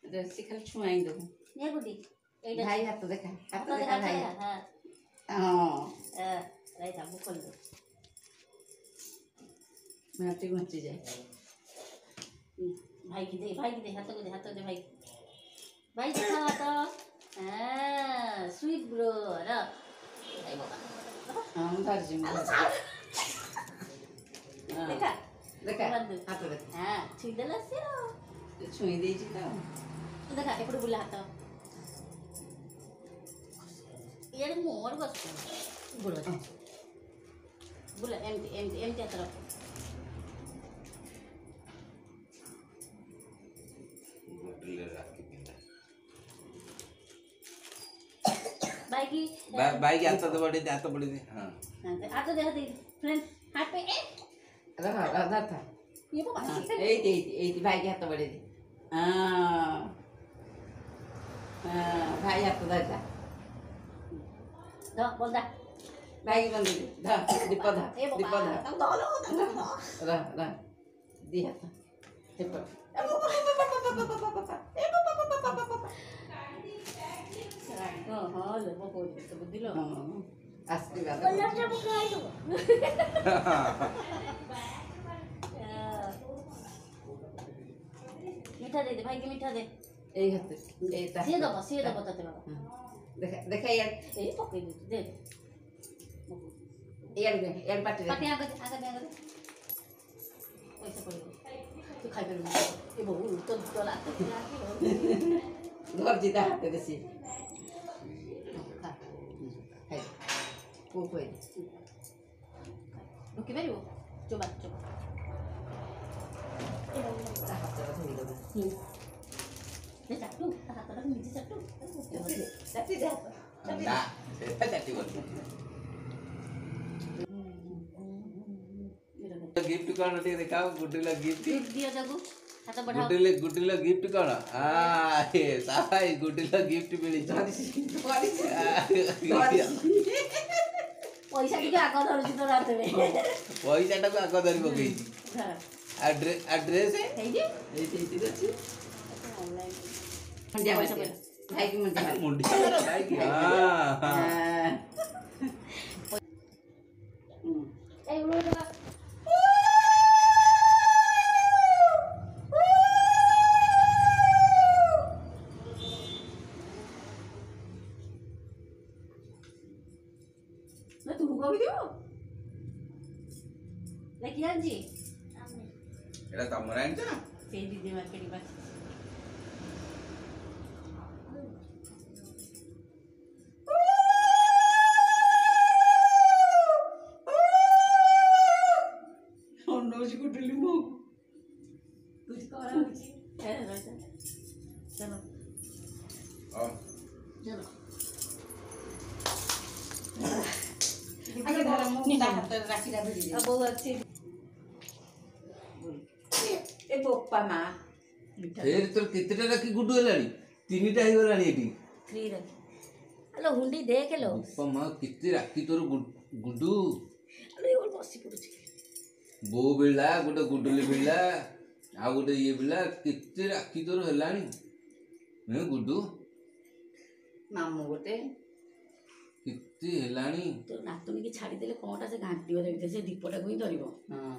जैसे खाली छुआई दो ये गुडी एटा भाई हाथ देखा हाथ देखा भाई हां हां राइट अब खोल दो माटी मची जाए भाई की दे हाथ को दे भाई भाई देखा हाथ हां स्वीट ब्रो रा भाई बाबा हां धर जी देखा देखा हाथ देखा हां छुई देला से छुई दे जी तो देखा एपड़ बुला हाथ ये मोर बस बुला एमटी तरफ बाइक आता तो बड़ी हां आता दे फ्रेंड हाथ पे रहा था ये बाबा ए भाई के हाथ बड़े दे हां भाई हाथ दादा दा बोल दा भाई बंद दे दा दीपदा ए बाबा तब दोलो रा दी हाथ दीप हां ले बाबा तो बुद्धिलो आशीर्वाद बोला जब खाई दो मीठा दे भाई के मीठा दे ए हाथ ए ता से दो बताते बाबा देखा यार ए पकड़ दे यार पाटी आगे पैसा पड़ेगा तू खाई पे ए बहु तो लाते घर जीता हाथ देसी को कोई रुकी बेरो coba ini satu tak ini satu tapi dah enggak jadi gift कौन टे दिखाओ गुड्डीला गिफ्ट दिया जागो हाथ बढ़ाओ गुड्डीला गिफ्ट कौन ए साफाई गुड्डीला गिफ्ट मिली पैसा टिके आग धरछि तो रात में पैसा टाको आग धरि पकई एड्रेस ए अछि ऑनलाइन मंडिया भाई की मंडिया भाई की हां ए उलो ना तू रुको वीडियो लेकिन यार जी एटा तमरा आनछ से दीदी मार्केट बस नोज को डली मो कुछ करा होची चलो चलो अरे धर मुंडा हाथ राखी दा भिड़ी अब बहुत अच्छी ए बोपा मा फेर तो कितने रखी गुड्डू हेलानी तीनटा ही गलानी एटी फ्री रखी हेलो हुंडी देख लो बोपा मा कितने राखी तोर गुड्डू अरे और बसी पड़ुची बो बिल्ला गोटे गुड्डुली बिल्ला आ गोटे ये बिल्ला कितने राखी तोर हेलानी मैं गुड्डू मामू गोटे कितने हेलानी तो नातुनी की छाड़ी देले कोटा से घांटी हो से दीपटा को ही धरिबो हां